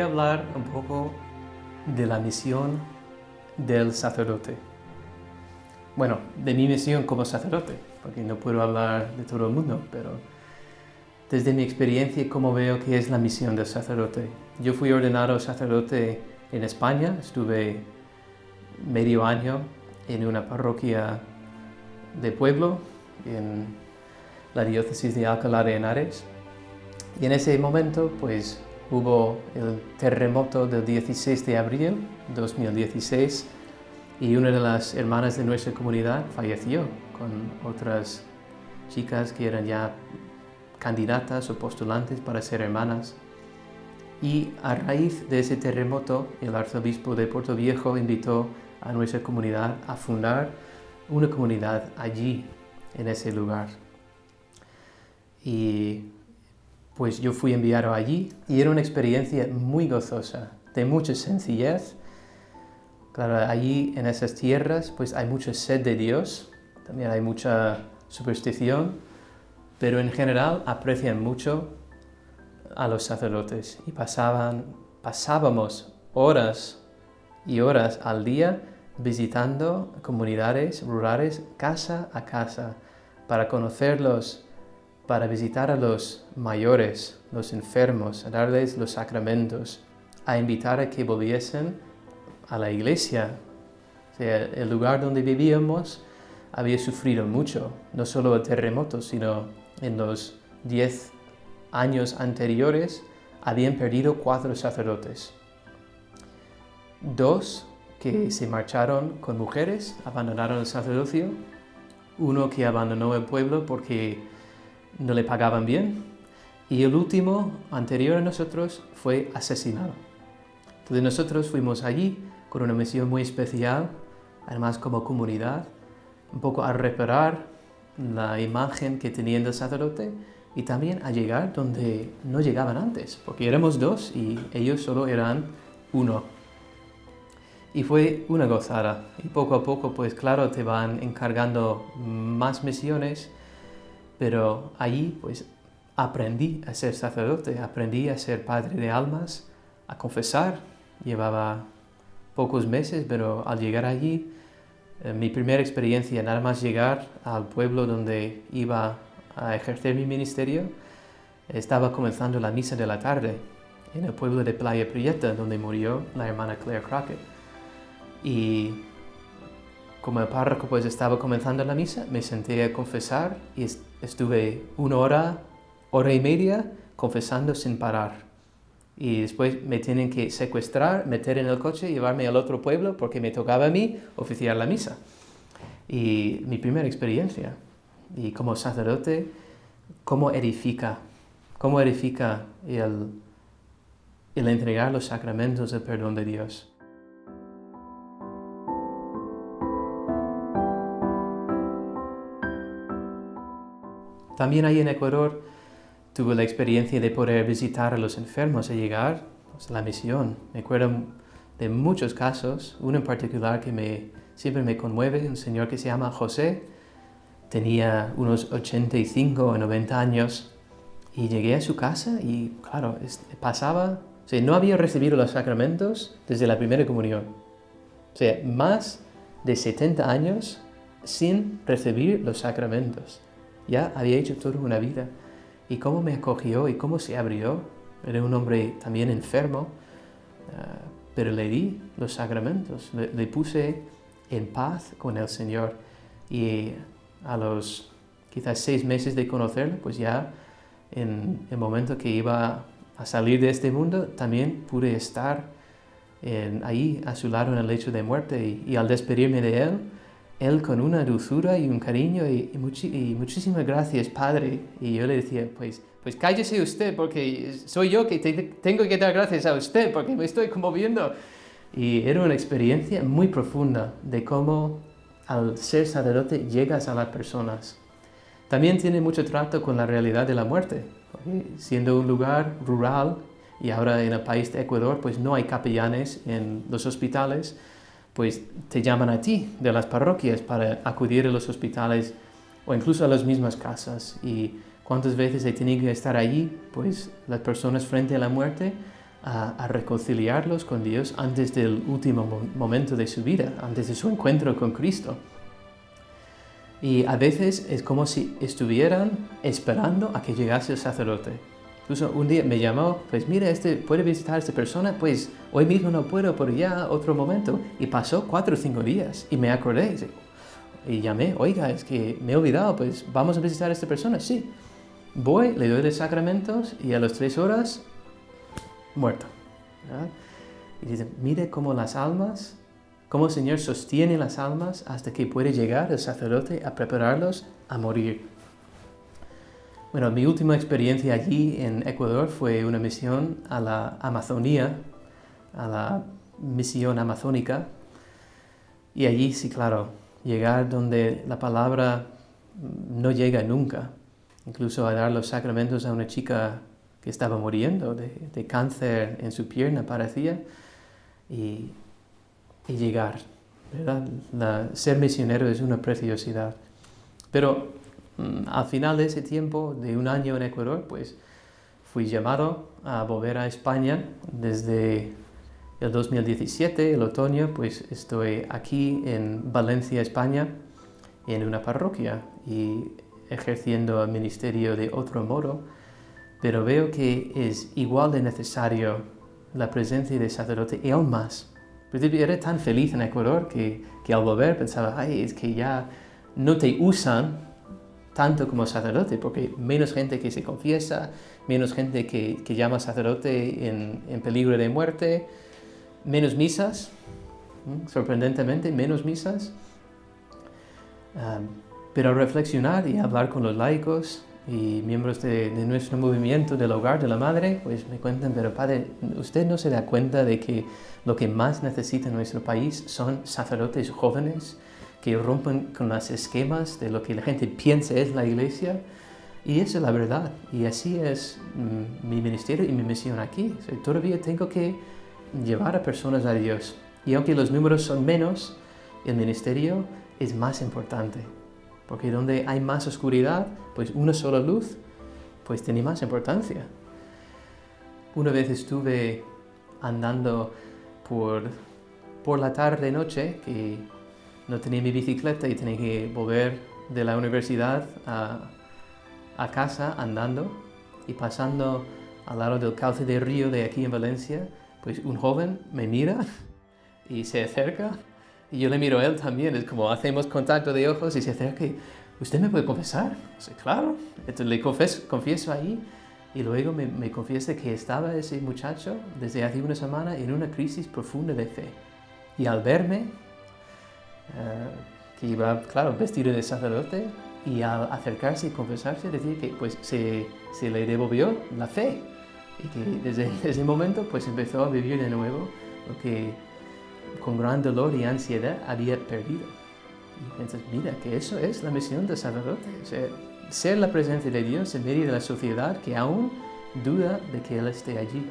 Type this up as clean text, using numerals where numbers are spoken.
a hablar un poco de la misión del sacerdote. Bueno, de mi misión como sacerdote, porque no puedo hablar de todo el mundo, pero desde mi experiencia, cómo veo que es la misión del sacerdote. Yo fui ordenado sacerdote en España, estuve medio año en una parroquia de pueblo, en la diócesis de Alcalá de Henares. Y en ese momento, pues, hubo el terremoto del 16 de abril de 2016 y una de las hermanas de nuestra comunidad falleció con otras chicas que eran ya candidatas o postulantes para ser hermanas. Y a raíz de ese terremoto, el arzobispo de Puerto Viejo invitó a nuestra comunidad a fundar una comunidad allí, en ese lugar. Y pues yo fui enviado allí y era una experiencia muy gozosa, de mucha sencillez. Claro, allí en esas tierras pues hay mucha sed de Dios, también hay mucha superstición, pero en general aprecian mucho a los sacerdotes y pasábamos horas y horas al día visitando comunidades rurales casa a casa para conocerlos, para visitar a los mayores, los enfermos, a darles los sacramentos, a invitar a que volviesen a la iglesia. O sea, el lugar donde vivíamos había sufrido mucho, no solo el terremoto, sino en los 10 años anteriores habían perdido 4 sacerdotes. 2 que se marcharon con mujeres, abandonaron el sacerdocio, 1 que abandonó el pueblo porque no le pagaban bien, y el último, anterior a nosotros, fue asesinado. Entonces nosotros fuimos allí con una misión muy especial, además como comunidad, un poco a reparar la imagen que tenían del sacerdote y también a llegar donde no llegaban antes, porque éramos 2 y ellos solo eran 1. Y fue una gozada, y poco a poco, pues claro, te van encargando más misiones, pero allí pues aprendí a ser sacerdote, aprendí a ser padre de almas, a confesar. Llevaba pocos meses, pero al llegar allí, mi primera experiencia, nada más llegar al pueblo donde iba a ejercer mi ministerio, estaba comenzando la misa de la tarde en el pueblo de Playa Prieta, donde murió la hermana Claire Crockett. Y como el párroco pues estaba comenzando la misa, me senté a confesar y estuve 1 hora, hora y media confesando sin parar. Y después me tienen que secuestrar, meter en el coche y llevarme al otro pueblo porque me tocaba a mí oficiar la misa. Y mi primera experiencia. Y como sacerdote, cómo edifica el entregar los sacramentos del perdón de Dios. También ahí en Ecuador tuve la experiencia de poder visitar a los enfermos y llegar pues, a la misión. Me acuerdo de muchos casos, uno en particular que siempre me conmueve, un señor que se llama José, tenía unos 85 o 90 años y llegué a su casa y claro, no había recibido los sacramentos desde la primera comunión. O sea, más de 70 años sin recibir los sacramentos. Ya había hecho toda una vida. Y cómo me acogió y cómo se abrió. Era un hombre también enfermo, pero le di los sacramentos. Le puse en paz con el Señor. Y a los quizás 6 meses de conocerlo, pues ya en el momento que iba a salir de este mundo, también pude estar ahí a su lado en el lecho de muerte. Y al despedirme de él con una dulzura y un cariño y muchísimas gracias, Padre. Y yo le decía, pues cállese usted, porque soy yo que tengo que dar gracias a usted, porque me estoy conmoviendo. Y era una experiencia muy profunda de cómo al ser sacerdote llegas a las personas. También tiene mucho trato con la realidad de la muerte, porque siendo un lugar rural y ahora en el país de Ecuador, pues no hay capellanes en los hospitales, pues te llaman a ti de las parroquias para acudir a los hospitales o incluso a las mismas casas. Y cuántas veces he tenido que estar allí, pues las personas frente a la muerte, a reconciliarlos con Dios antes del último momento de su vida, antes de su encuentro con Cristo. Y a veces es como si estuvieran esperando a que llegase el sacerdote. Incluso un día me llamó, pues mira, ¿puede visitar a esta persona? Pues hoy mismo no puedo, pero ya otro momento. Y pasó 4 o 5 días y me acordé. Y llamé, oiga, es que me he olvidado, pues vamos a visitar a esta persona. Sí, voy, le doy los sacramentos y a las 3 horas, muerto. ¿Verdad? Y dice, mire cómo las almas, cómo el Señor sostiene las almas hasta que puede llegar el sacerdote a prepararlos a morir. Bueno, mi última experiencia allí en Ecuador fue una misión a la Amazonía, a la misión amazónica. Y allí sí, claro, llegar donde la palabra no llega nunca. Incluso a dar los sacramentos a una chica que estaba muriendo de cáncer en su pierna, parecía, y llegar, ¿verdad? Ser misionero es una preciosidad. Pero al final de ese tiempo, de un año en Ecuador, pues fui llamado a volver a España desde el 2017, el otoño, pues estoy aquí en Valencia, España, en una parroquia y ejerciendo el ministerio de otro modo, pero veo que es igual de necesario la presencia del sacerdote y aún más. Era tan feliz en Ecuador que al volver pensaba, ay, es que ya no te usan tanto como sacerdote, porque menos gente que se confiesa, menos gente que llama sacerdote en peligro de muerte, menos misas, sorprendentemente, menos misas. Pero reflexionar y hablar con los laicos y miembros de nuestro movimiento del Hogar de la Madre, pues me cuentan, pero padre, ¿usted no se da cuenta de que lo que más necesita en nuestro país son sacerdotes jóvenes que rompen con los esquemas de lo que la gente piensa es la Iglesia? Y esa es la verdad, y así es mi ministerio y mi misión aquí. O sea, todavía tengo que llevar a personas a Dios, y aunque los números son menos, el ministerio es más importante. Porque donde hay más oscuridad, pues una sola luz, pues tiene más importancia. Una vez estuve andando por la tarde-noche, que no tenía mi bicicleta y tenía que volver de la universidad a casa andando, y pasando al lado del cauce del río de aquí en Valencia, pues un joven me mira y se acerca. Y yo le miro a él también, es como hacemos contacto de ojos y se acerca y, ¿usted me puede confesar? Sí, claro. Entonces le confieso ahí, y luego me confiesa que estaba ese muchacho desde hace una semana en una crisis profunda de fe. Y al verme, que iba, claro, vestido de sacerdote, y al acercarse y confesarse, decir que pues se le devolvió la fe. Y que desde ese momento pues empezó a vivir de nuevo lo que con gran dolor y ansiedad había perdido. Y piensas, mira, que eso es la misión del sacerdote, o sea, ser la presencia de Dios en medio de la sociedad que aún duda de que Él esté allí.